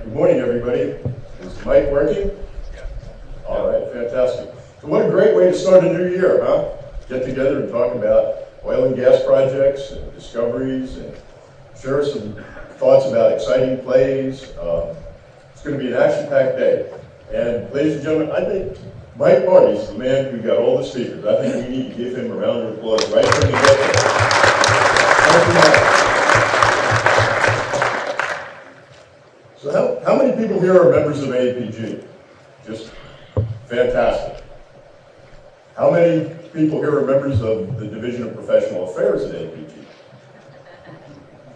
Good morning, everybody. Is the mic working? Yeah. All right, fantastic. So what a great way to start a new year, huh? Get together and talk about oil and gas projects and discoveries and share some thoughts about exciting plays. It's going to be an action-packed day. And ladies and gentlemen, I think Mike Marty's the man who got all the speakers. I think we need to give him a round of applause right from the get-go. Thank you, Mike. So how many people here are members of AAPG? Just fantastic. How many people here are members of the Division of Professional Affairs at AAPG?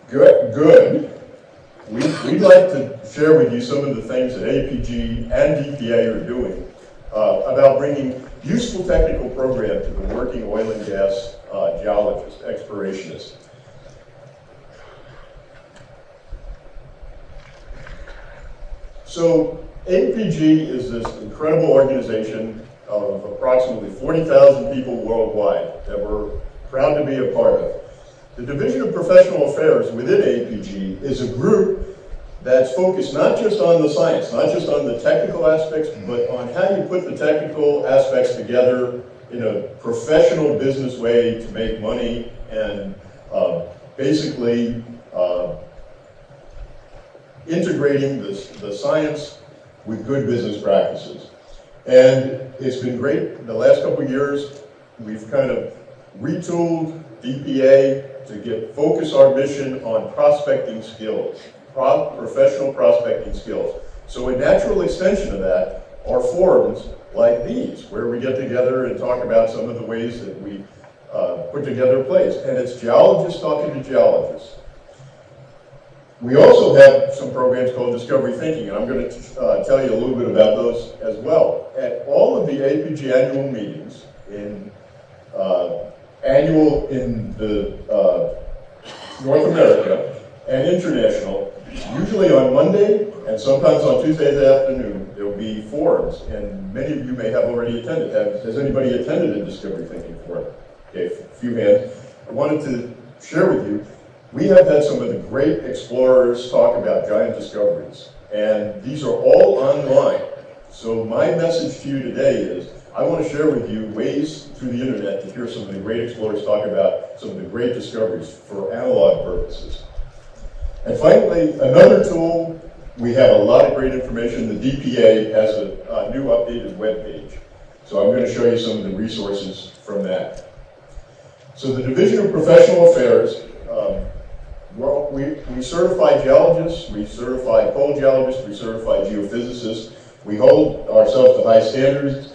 Good, good. We'd like to share with you some of the things that AAPG and DPA are doing about bringing useful technical program to the working oil and gas geologists, explorationists. So AAPG is this incredible organization of approximately 40,000 people worldwide that we're proud to be a part of. The Division of Professional Affairs within AAPG is a group that's focused not just on the science, not just on the technical aspects, but on how you put the technical aspects together in a professional business way to make money and basically integrating the science with good business practices. And it's been great. The last couple of years, we've kind of retooled DPA to focus our mission on prospecting skills, professional prospecting skills. So a natural extension of that are forums like these, where we get together and talk about some of the ways that we put together plays. And it's geologists talking to geologists. We also have some programs called Discovery Thinking, and I'm going to tell you a little bit about those as well. At all of the AAPG annual meetings, in the North America and international, usually on Monday and sometimes on Tuesday afternoon, there will be forums, and many of you may have already attended. Has anybody attended a Discovery Thinking forum? Okay, a few hands. I wanted to share with you, we have had some of the great explorers talk about giant discoveries, and these are all online. So my message to you today is, I want to share with you ways through the internet to hear some of the great explorers talk about some of the great discoveries for analog purposes. And finally, another tool, we have a lot of great information. The DPA has a new updated web page. So I'm going to show you some of the resources from that. So the Division of Professional Affairs, well, we certify geologists, we certify coal geologists, we certify geophysicists. We hold ourselves to high standards,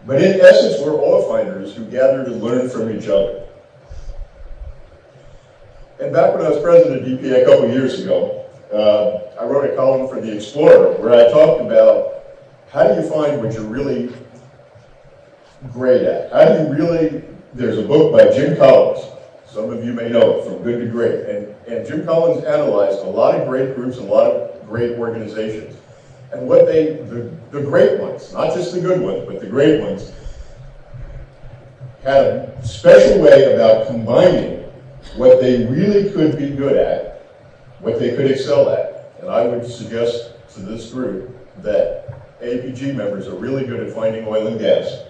but in essence, we're oil finders who gather to learn from each other. And back when I was president of DPA a couple of years ago, I wrote a column for The Explorer where I talked about how do you find what you're really great at? How do you really, there's a book by Jim Collins. Some of you may know it, From Good to Great. And Jim Collins analyzed a lot of great groups, a lot of great organizations. And what the great ones, not just the good ones, but the great ones, had a special way about combining what they really could be good at, what they could excel at. And I would suggest to this group that AAPG members are really good at finding oil and gas.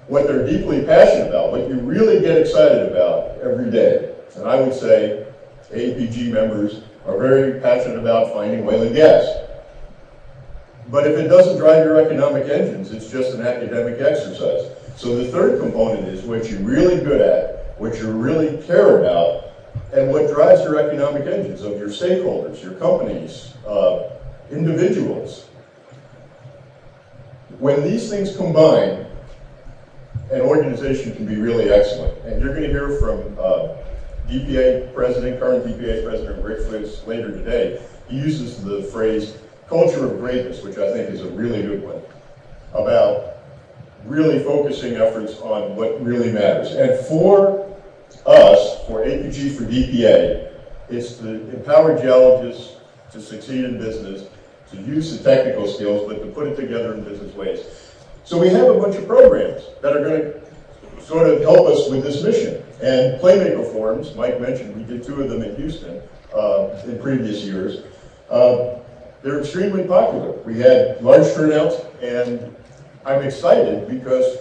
What they're deeply passionate about, what you really get excited about every day. And I would say AAPG members are very passionate about finding oil and gas. But if it doesn't drive your economic engines, it's just an academic exercise. So the third component is what you're really good at, what you really care about, and what drives your economic engines of your stakeholders, your companies, individuals. When these things combine, an organization can be really excellent. And you're going to hear from DPA President, current DPA President Rick Fitz later today. He uses the phrase culture of greatness, which I think is a really good one, about really focusing efforts on what really matters. And for us, for AAPG, for DPA, it's to empower geologists to succeed in business, to use the technical skills, but to put it together in business ways. So we have a bunch of programs that are going to sort of help us with this mission. And Playmaker forums, Mike mentioned, we did 2 of them in Houston in previous years. They're extremely popular. We had large turnouts, and I'm excited because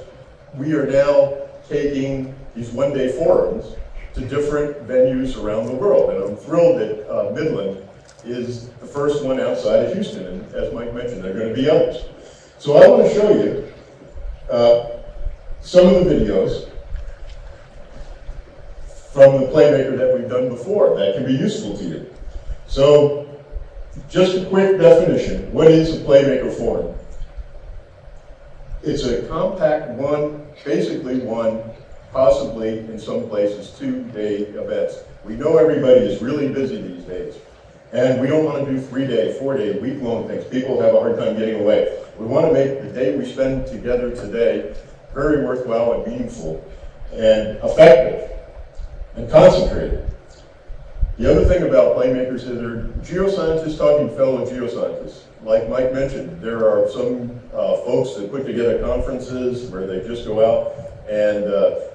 we are now taking these one-day forums to different venues around the world. And I'm thrilled that Midland is the first one outside of Houston. And as Mike mentioned, there are going to be others. So I want to show you some of the videos from the Playmaker that we've done before that can be useful to you. So just a quick definition. What is a Playmaker forum? It's a compact one, basically one, possibly in some places 2-day events. We know everybody is really busy these days, and we don't want to do 3-day, 4-day, week-long things. People have a hard time getting away. We want to make the day we spend together today very worthwhile and meaningful and effective and concentrated. The other thing about Playmakers is they're geoscientists talking to fellow geoscientists. Like Mike mentioned, there are some folks that put together conferences where they just go out and,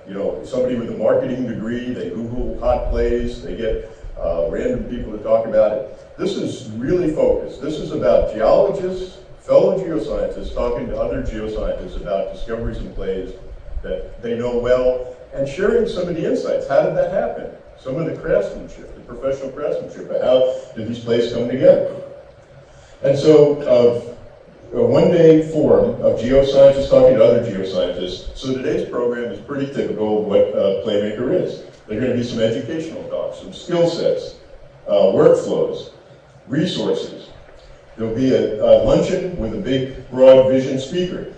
you know, somebody with a marketing degree, they Google hot plays, they get random people to talk about it. This is really focused. This is about geologists, fellow geoscientists talking to other geoscientists about discoveries and plays that they know well and sharing some of the insights. How did that happen? Some of the craftsmanship, the professional craftsmanship, how did these plays come together? And so, a one-day forum of geoscientists talking to other geoscientists. So today's program is pretty typical of what Playmaker is. There are going to be some educational talks, some skill sets, workflows, resources. There'll be a luncheon with a big, broad vision speaker.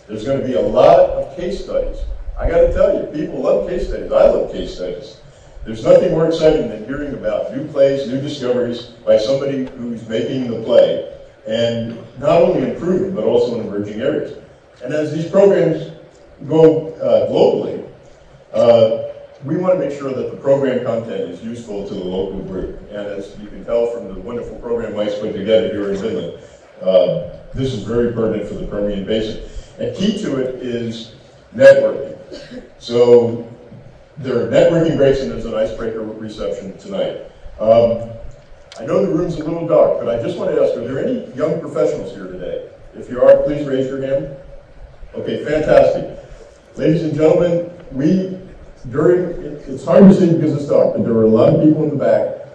There's going to be a lot of case studies. I got to tell you, people love case studies. I love case studies. There's nothing more exciting than hearing about new plays, new discoveries by somebody who's making the play and not only improving, but also in emerging areas. And as these programs go globally, we want to make sure that the program content is useful to the local group. And as you can tell from the wonderful program Mike's put together here in Midland, this is very pertinent for the Permian Basin. And key to it is networking. So there are networking breaks and there's an icebreaker reception tonight. I know the room's a little dark, but I just want to ask, are there any young professionals here today? If you are, please raise your hand. Okay, fantastic. Ladies and gentlemen, it's hard to see because it's dark, but there are a lot of people in the back.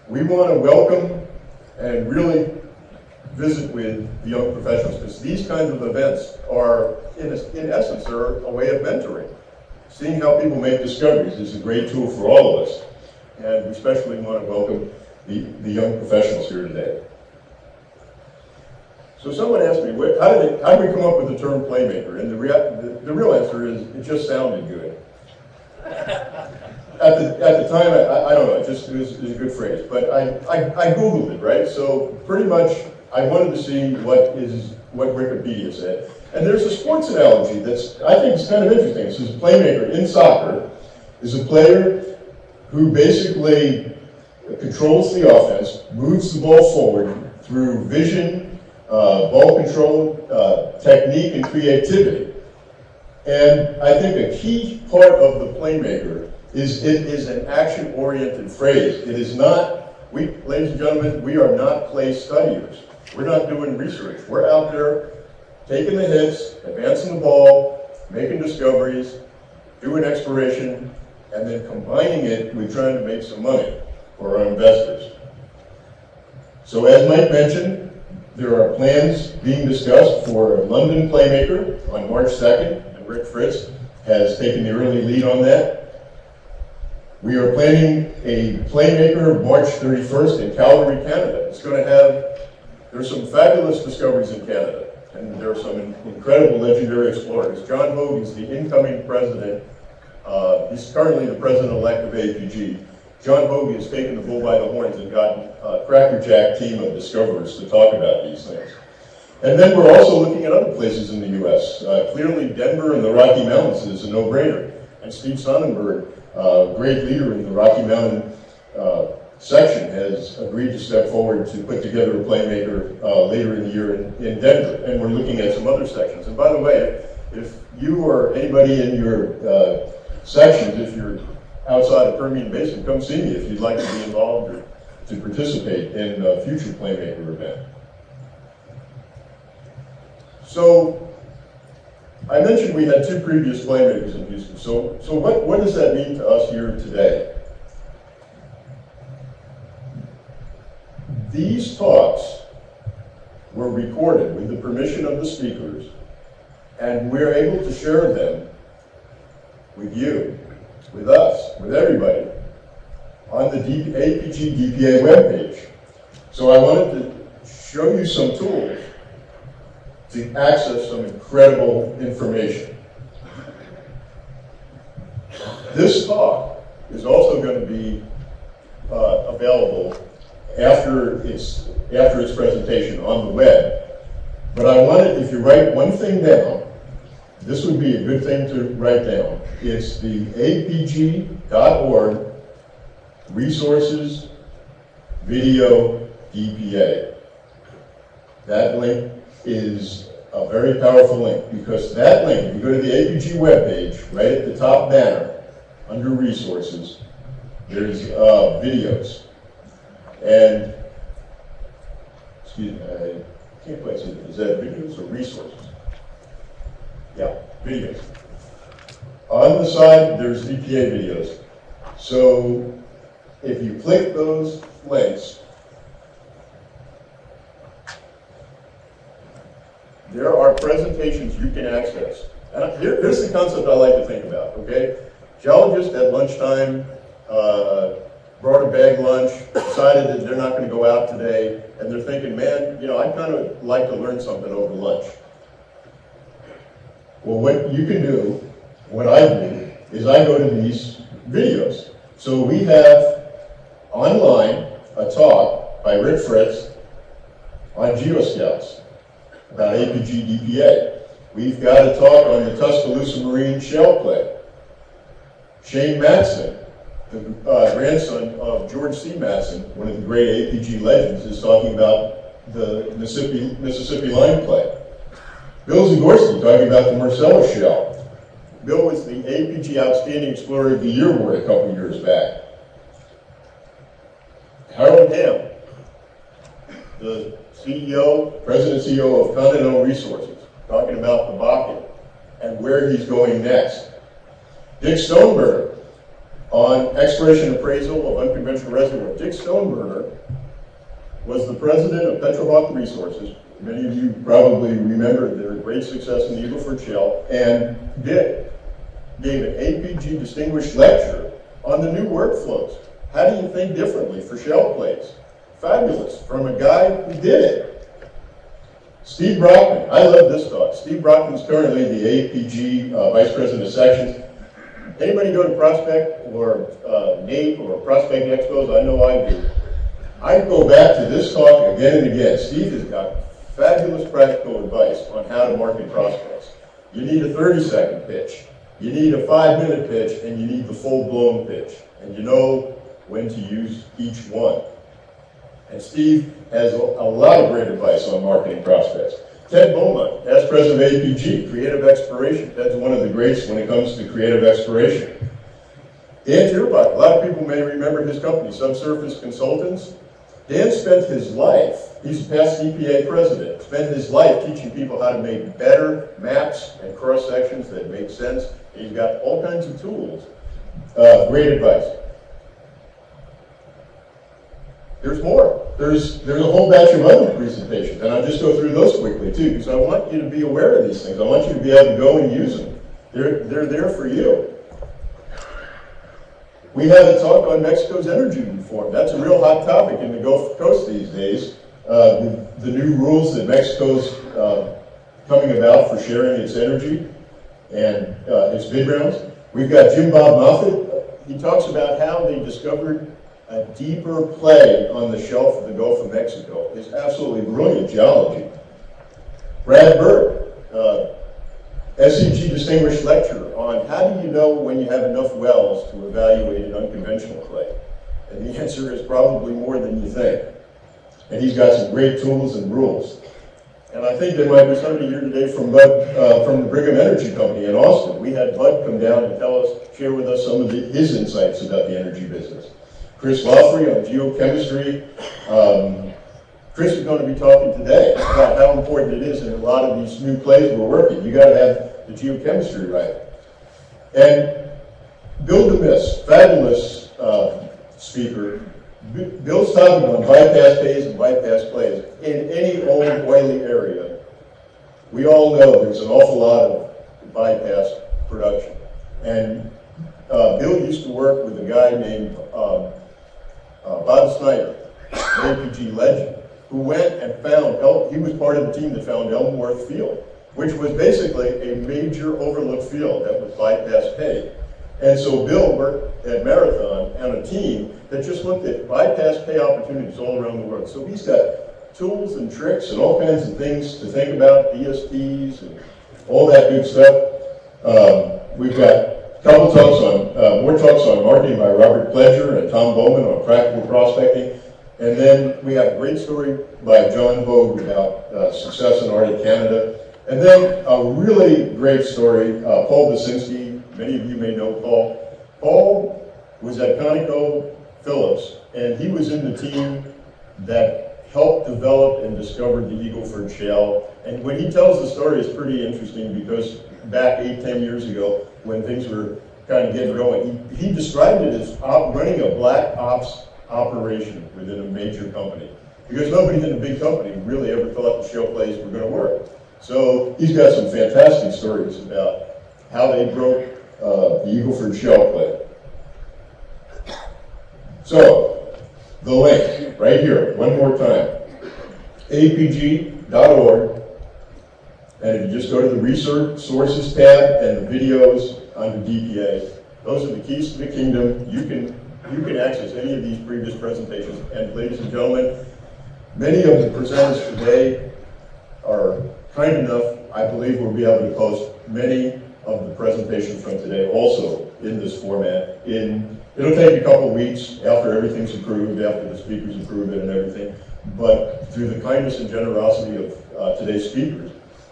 We want to welcome and really visit with the young professionals because these kinds of events are, in essence, are a way of mentoring. Seeing how people make discoveries is a great tool for all of us. And we especially want to welcome the young professionals here today. So someone asked me, how did we come up with the term Playmaker? And the real answer is, it just sounded good. At the time, I don't know, it was a good phrase. But I Googled it, right? So pretty much, I wanted to see what Wikipedia said. And there's a sports analogy that's, I think, is kind of interesting. It says a playmaker in soccer is a player who basically controls the offense, moves the ball forward through vision, ball control, technique, and creativity. And I think a key part of the Playmaker is it is an action-oriented phrase. It is not, ladies and gentlemen, we are not play studiers. We're not doing research. We're out there taking the hits, advancing the ball, making discoveries, doing exploration, and then combining it with trying to make some money for our investors. So as Mike mentioned, there are plans being discussed for a London Playmaker on March 2nd, and Rick Fritz has taken the early lead on that. We are planning a Playmaker March 31st in Calgary, Canada. It's going to have, there's some fabulous discoveries in Canada. And there are some incredible legendary explorers. John Hogue is the incoming president. He's currently the president-elect of AAPG. John Hogue has taken the bull by the horns and gotten a crackerjack team of discoverers to talk about these things. And then we're also looking at other places in the U.S. Clearly, Denver and the Rocky Mountains is a no-brainer. And Steve Sonnenberg, great leader in the Rocky Mountain section, has agreed to step forward to put together a Playmaker later in the year in Denver. And we're looking at some other sections. And by the way, if you or anybody in your sections, if you're outside of Permian Basin, come see me if you'd like to be involved or to participate in a future Playmaker event. So, I mentioned we had 2 previous Playmakers in Houston. So what does that mean to us here today? These talks were recorded with the permission of the speakers, and we're able to share them with you, with us, with everybody, on the AAPG DPA webpage. So I wanted to show you some tools to access some incredible information. This talk is also going to be available after its presentation on the web. But I wanted, if you write one thing down, this would be a good thing to write down. It's the apg.org resources video DPA. That link is a very powerful link, because that link, if you go to the APG webpage, right at the top banner, under resources, there's videos. And, excuse me, I can't quite see that. Is that videos or resources? Yeah, videos. On the side, there's DPA videos. So, if you click those links, there are presentations you can access. And here's the concept I like to think about, okay? Geologists at lunchtime brought a bag lunch, decided that they're not going to go out today, and they're thinking, man, you know, I'd kind of like to learn something over lunch. Well, what you can do, what I do, is I go to these videos. So we have online a talk by Rick Fritz on geoscouts about APG DPA. We've got a talk on the Tuscaloosa Marine shale play. Shane Matson, the grandson of George C. Matson, one of the great APG legends, is talking about the Mississippi line play. Bill Zagorski talking about the Marcellus shale. Bill was the APG Outstanding Explorer of the Year award a couple years back. Harold Ham, the President CEO of Continental Resources, talking about the Bakken and where he's going next. Dick Stoneburner on exploration appraisal of unconventional reservoir. Dick Stoneburner was the president of Petrohawk Resources. Many of you probably remember their great success in the Eagle Ford Shale. And Dick gave an APG distinguished lecture on the new workflows. How do you think differently for shale plays? Fabulous, from a guy who did it. Steve Brockman, I love this talk. Steve Brockman's currently the APG Vice President of Sections. Anybody go to Prospect or NAPE or Prospect Expos? I know I do. I go back to this talk again and again. Steve has got fabulous practical advice on how to market prospects. You need a 30-second pitch. You need a 5-minute pitch, and you need the full-blown pitch. And you know when to use each one. And Steve has a lot of great advice on marketing prospects. Ted Beaumont, past president of APG, creative exploration. Ted's one of the greats when it comes to creative exploration. Dan Tierbach, a lot of people may remember his company, Subsurface Consultants. Dan spent his life, he's a past DPA president, spent his life teaching people how to make better maps and cross-sections that make sense. And he's got all kinds of tools. Great advice. There's more. There's a whole batch of other presentations, and I'll just go through those quickly too, because I want you to be aware of these things. I want you to be able to go and use them. They're there for you. We have a talk on Mexico's energy reform. That's a real hot topic in the Gulf Coast these days. The new rules that Mexico's coming about for sharing its energy and its bid rounds. We've got Jim Bob Moffett. He talks about how they discovered a deeper play on the shelf of the Gulf of Mexico. It's absolutely brilliant geology. Brad Burke, SEG Distinguished Lecturer on how do you know when you have enough wells to evaluate an unconventional clay? And the answer is probably more than you think. And he's got some great tools and rules. And I think there might be somebody here today from Bud, from the Brigham Energy Company in Austin. We had Bud come down and share with us some of his insights about the energy business. Chris Loffrey on geochemistry. Chris is going to be talking today about how important it is in a lot of these new plays we're working. You got to have the geochemistry right. And Bill DeMiss, fabulous speaker. Bill's talking on bypass pays and bypass plays. In any old oily area, we all know there's an awful lot of bypass production. And Bill used to work with a guy named Bob Snyder, an AAPG legend, who went and found, he was part of the team that found Elmworth Field, which was basically a major overlooked field that was bypass pay. And so Bill worked at Marathon and a team that just looked at bypass pay opportunities all around the world. So he's got tools and tricks and all kinds of things to think about, DSPs and all that good stuff. We've got a couple talks on, more talks on marketing by Robert Pledger and Tom Bowman on practical prospecting. And then we have a great story by John Vogue about success in Arctic Canada. And then a really great story, Paul Basinski. Many of you may know Paul. Paul was at ConocoPhillips, and he was in the team that helped develop and discover the Eagleford Shale. And when he tells the story, it's pretty interesting because back 8-10 years ago, when things were kind of getting going, he described it as running a black ops operation within a major company. Because nobody in a big company really ever thought the shale plays were going to work. So he's got some fantastic stories about how they broke the Eagleford Shale play. So, the link, right here, one more time, aapg.org, and if you just go to the Resources tab and the videos under DPA, those are the keys to the kingdom. You can access any of these previous presentations. And ladies and gentlemen, many of the presenters today are kind enough, I believe we'll be able to post many of the presentations from today also in this format. It'll take a couple weeks after everything's approved, after the speakers approve it and everything, but through the kindness and generosity of today's speakers,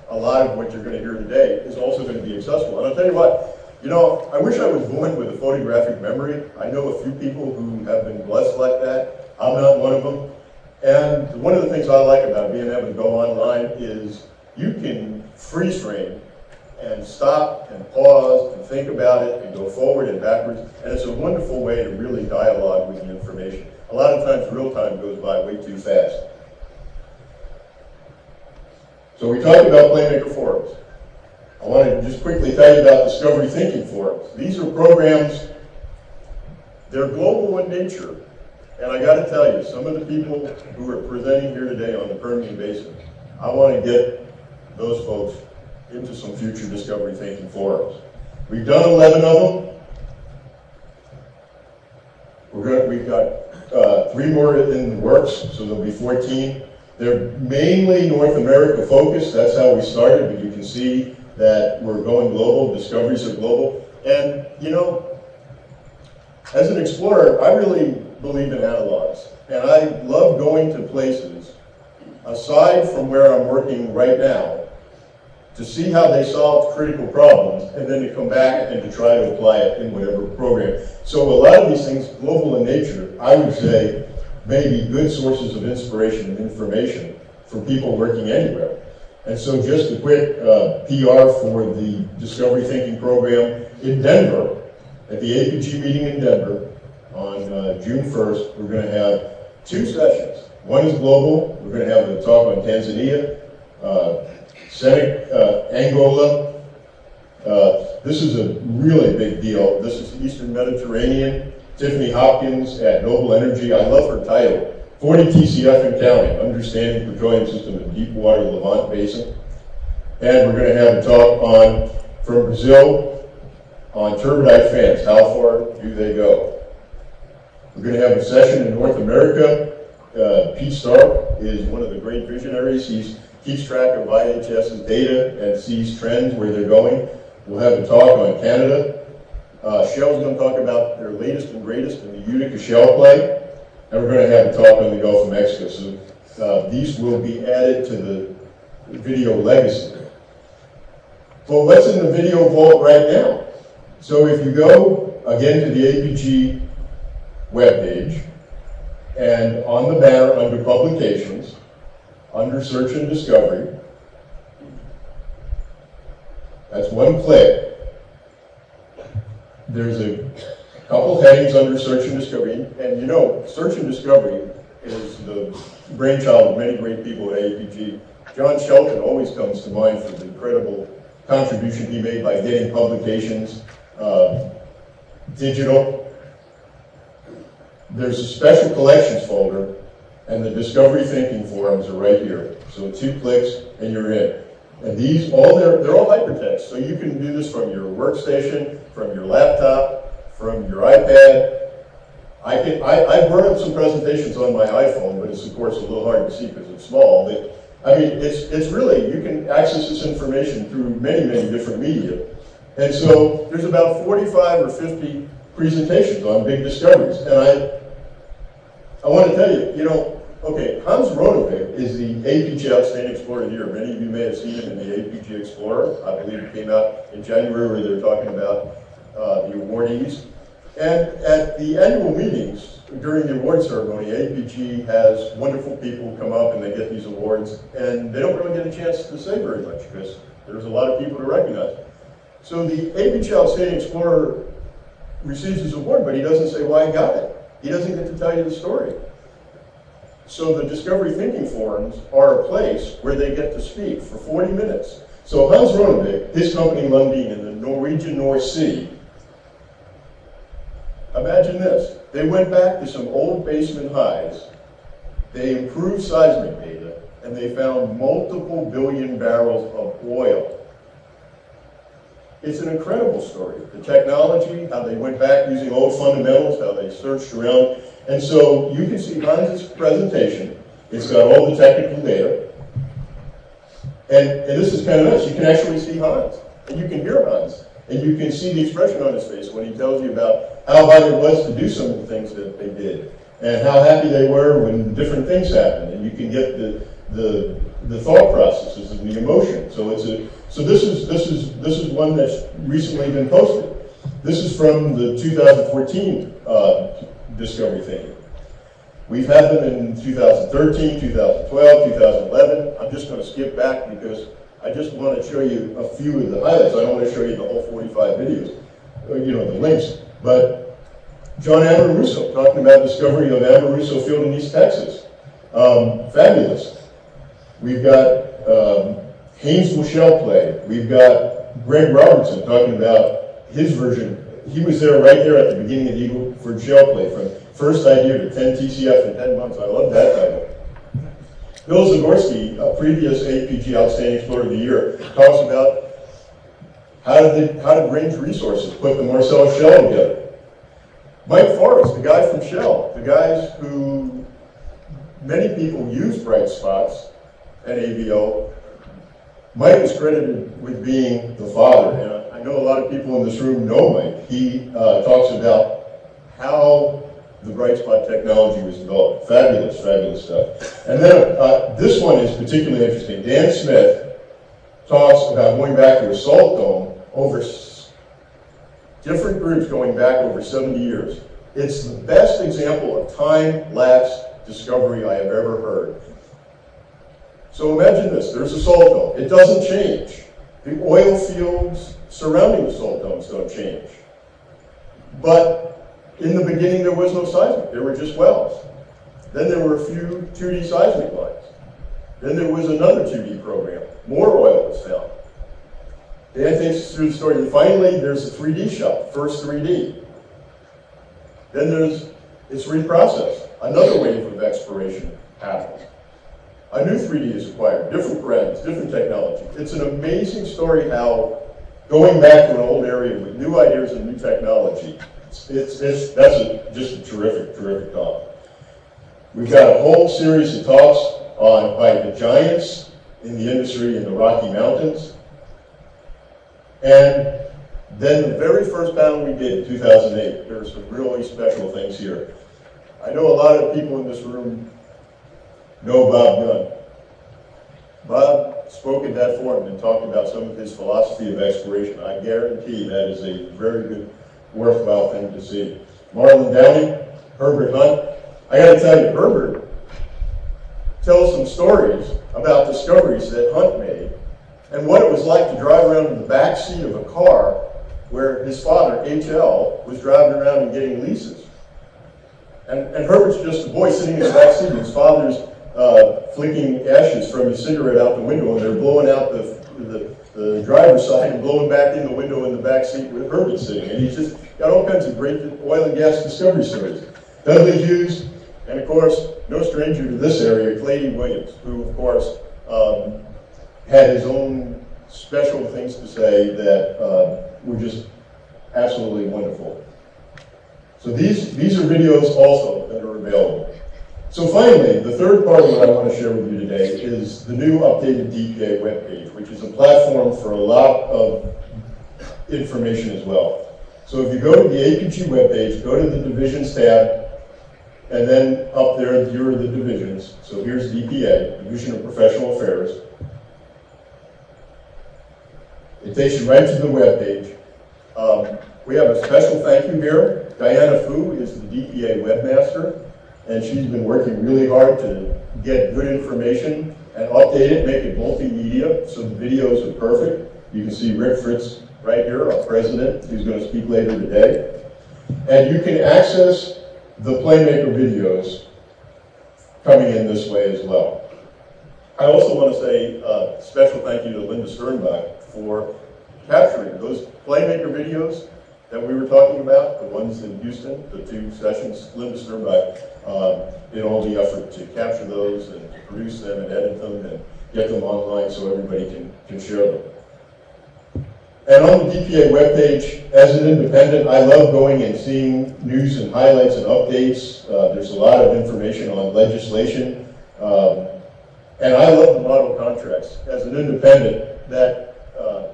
a lot of what you're going to hear today is also going to be accessible. And I'll tell you what, you know, I wish I was born with a photographic memory. I know a few people who have been blessed like that. I'm not one of them. And one of the things I like about being able to go online is you can freeze frame and stop and pause and think about it and go forward and backwards. And it's a wonderful way to really dialogue with the information. A lot of times real time goes by way too fast. So we talked about Playmaker forums. I want to just quickly tell you about Discovery Thinking forums. These are programs, they're global in nature. And I got to tell you, some of the people who are presenting here today on the Permian Basin, I want to get those folks into some future Discovery Thinking forums. We've done 11 of them. We've got 3 more in the works, so there'll be 14. They're mainly North America focused. That's how we started, but you can see that we're going global. Discoveries are global. And, you know, as an explorer, I really believe in analogs. And I love going to places, aside from where I'm working right now, to see how they solved critical problems, and then to come back and to try to apply it in whatever program. So a lot of these things, global in nature, I would say, may be good sources of inspiration and information for people working anywhere. And so just a quick PR for the Discovery Thinking program in Denver, at the AAPG meeting in Denver on June 1st, we're going to have 2 sessions. One is global. We're going to have a talk on Tanzania, Angola. This is a really big deal. This is the Eastern Mediterranean. Tiffany Hopkins at Noble Energy. I love her title. 40 TCF and counting, Understanding Petroleum System in Deepwater Levant Basin. And we're going to have a talk from Brazil on turbidite fans. How far do they go? We're going to have a session in North America. Pete Stark is one of the great visionaries. He keeps track of IHS's data and sees trends where they're going. We'll have a talk on Canada. Shell's going to talk about their latest and greatest in the Utica Shell play. And we're going to have a talk on the Gulf of Mexico. So these will be added to the video legacy. Well, what's in the video vault right now? So if you go, again, to the APG webpage, And on the banner, under publications, under search and discovery, that's one click. There's a couple headings under search and discovery, and you know, search and discovery is the brainchild of many great people at AAPG. John Shelton always comes to mind for the incredible contribution he made by getting publications digital. There's a special collections folder, and the discovery thinking forums are right here. So 2 clicks and you're in. And these, they're all hypertext. So you can do this from your workstation, from your laptop, from your iPad. I brought up some presentations on my iPhone, but it's of course a little hard to see because it's small. I mean, it's really, you can access this information through many, many different media. And so there's about 45 or 50 presentations on big discoveries. And I want to tell you, you know, okay, Hans Rodovik is the AAPG Outstanding Explorer of the Year. Many of you may have seen him in the AAPG Explorer. I believe it came out in January where they were talking about the awardees. And at the annual meetings, during the award ceremony, AAPG has wonderful people come up and they get these awards, and they don't really get a chance to say very much because there's a lot of people to recognize. So the AAPG Outstanding Explorer receives his award, but he doesn't say why he got it. He doesn't get to tell you the story. So the Discovery Thinking Forums are a place where they get to speak for 40 minutes. So Hans Rodovik, his company Lundin in the Norwegian North Sea, imagine this. They went back to some old basement highs, they improved seismic data, and they found multiple billion barrels of oil. It's an incredible story. The technology, how they went back using old fundamentals, how they searched around. And so you can see Hans's presentation. It's got all the technical data. And this is kind of nice. You can actually see Hans, and you can hear Hans. And you can see the expression on his face when he tells you about how hard it was to do some of the things that they did, and how happy they were when different things happened. And you can get the thought processes and the emotion. So this is one that's recently been posted. This is from the 2014 Discovery Thinking. We've had them in 2013, 2012, 2011. I'm just going to skip back because I just want to show you a few of the highlights. I don't want to show you the whole 45 videos, you know, the links. But John Amoruso talking about discovery of Amoruso Field in East Texas. Fabulous. We've got Haynesville shell play. We've got Greg Robertson talking about his version. He was there right there at the beginning of the Eagle Ford shell play, from first idea to 10 TCF in 10 months. I love that title. Bill Zagorski, a previous AAPG Outstanding Explorer of the Year, talks about how did Range Resources put the Marcellus Shell together. Mike Forrest, the guy from Shell, the guys who many people use bright spots at AVO. Mike is credited with being the father, and I know a lot of people in this room know Mike. He talks about how the bright spot technology was developed. Fabulous, fabulous stuff. And then this one is particularly interesting. Dan Smith talks about going back to a salt dome over different groups going back over 70 years. It's the best example of time-lapse discovery I have ever heard. So imagine this, there's a salt dome. It doesn't change. The oil fields surrounding the salt domes don't change. But in the beginning, there was no seismic. There were just wells. Then there were a few 2D seismic lines. Then there was another 2D program. More oil was found. Dan takes us through the story. And finally, there's a 3D shot, first 3D. Then it's reprocessed. Another wave of exploration happens. A new 3D is acquired, different brands, different technology. It's an amazing story how going back to an old area with new ideas and new technology, that's just a terrific, terrific talk. We've got a whole series of talks by the giants in the industry in the Rocky Mountains. And then the very first panel we did in 2008, there were some really special things here. I know a lot of people in this room know Bob Gunn. Bob spoke at that forum and talked about some of his philosophy of exploration. I guarantee that is a very good, worthwhile thing to see. Marlon Downey, Herbert Hunt, I got to tell you, Herbert tells some stories about discoveries that Hunt made and what it was like to drive around in the back seat of a car where his father, H.L., was driving around and getting leases. And Herbert's just a boy sitting in the back seat, and his father's flicking ashes from his cigarette out the window, and they're blowing out the driver's side and blowing back in the window in the back seat with Herbert sitting. And he's just got all kinds of great oil and gas discovery stories. Dudley Hughes, and of course, no stranger to this area, Clayton Williams, who of course had his own special things to say that were just absolutely wonderful. So these are videos also that are available. So finally, the third part of what I want to share with you today is the new updated DPA webpage, which is a platform for a lot of information as well. So if you go to the APG webpage, go to the Divisions tab, and then up there, you're the divisions. So here's DPA, Division of Professional Affairs. It takes you right to the webpage. We have a special thank you here. Diana Fu is the DPA webmaster, and she's been working really hard to get good information and update it, make it multimedia, so the videos are perfect. You can see Rick Fritz right here, our president, who's going to speak later today. And you can access the Playmaker videos coming in this way as well. I also want to say a special thank you to Linda Sternbach for capturing those Playmaker videos that we were talking about, the ones in Houston, the 2 sessions. Linda Sternbach did all the effort to capture those and to produce them and edit them and get them online so everybody can share them. And on the DPA webpage, as an independent, I love going and seeing news and highlights and updates. There's a lot of information on legislation. And I love the model contracts. As an independent, that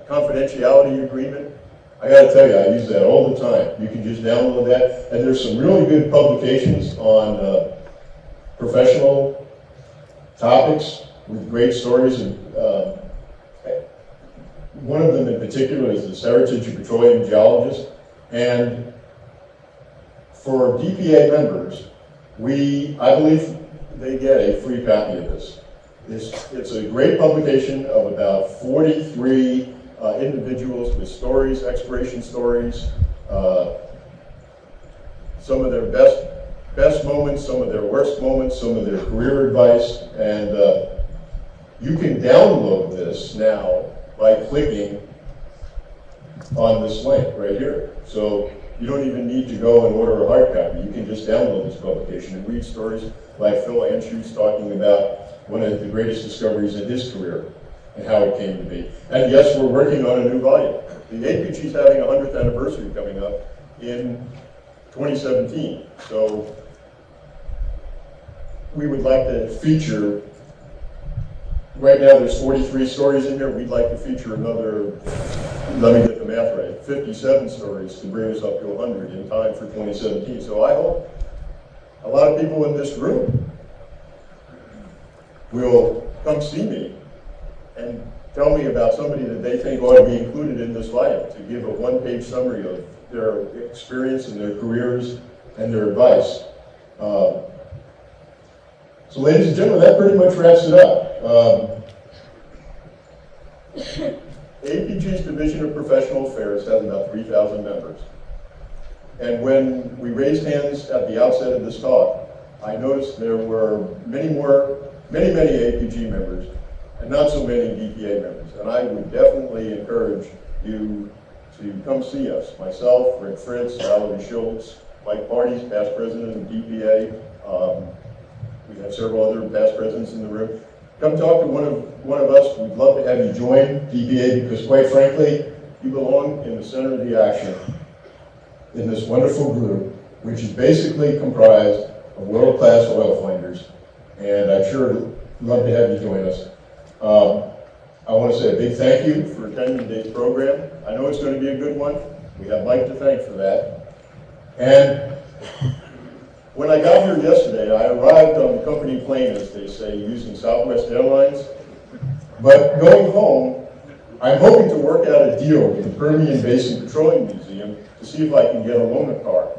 confidentiality agreement, I got to tell you, I use that all the time. You can just download that. And there's some really good publications on professional topics with great stories. And one of them in particular is this Heritage of Petroleum Geologist. And for DPA members, I believe they get a free copy of this. It's a great publication of about 43 individuals with stories, exploration stories, some of their best moments, some of their worst moments, some of their career advice, and you can download this now by clicking on this link right here. So you don't even need to go and order a hard copy. You can just download this publication and read stories like Phil Anschu's talking about one of the greatest discoveries in his career and how it came to be. And yes, we're working on a new volume. The APG is having a 100th anniversary coming up in 2017. So we would like to feature, right now there's 43 stories in here. We'd like to feature another, let me get the math right, 57 stories to bring us up to 100 in time for 2017. So I hope a lot of people in this room will come see me and tell me about somebody that they think ought to be included in this volume, to give a one-page summary of their experience and their careers and their advice. So ladies and gentlemen, that pretty much wraps it up. APG's Division of Professional Affairs has about 3,000 members. And when we raised hands at the outset of this talk, I noticed there were many APG members and not so many DPA members. And I would definitely encourage you to come see us. Myself, Rick Fritz, Valerie Schultz, Mike Parties, past president of DPA. We have several other past presidents in the room. Come talk to one of us. We'd love to have you join DPA because, quite frankly, you belong in the center of the action in this wonderful group, which is basically comprised of world-class oil finders. And I'd sure love to have you join us. I want to say a big thank you for attending today's program. I know it's going to be a good one. We have Mike to thank for that. And when I got here yesterday, I arrived on the company plane, as they say, using Southwest Airlines. But going home, I'm hoping to work out a deal with the Permian Basin Petroleum Museum to see if I can get a loaner car.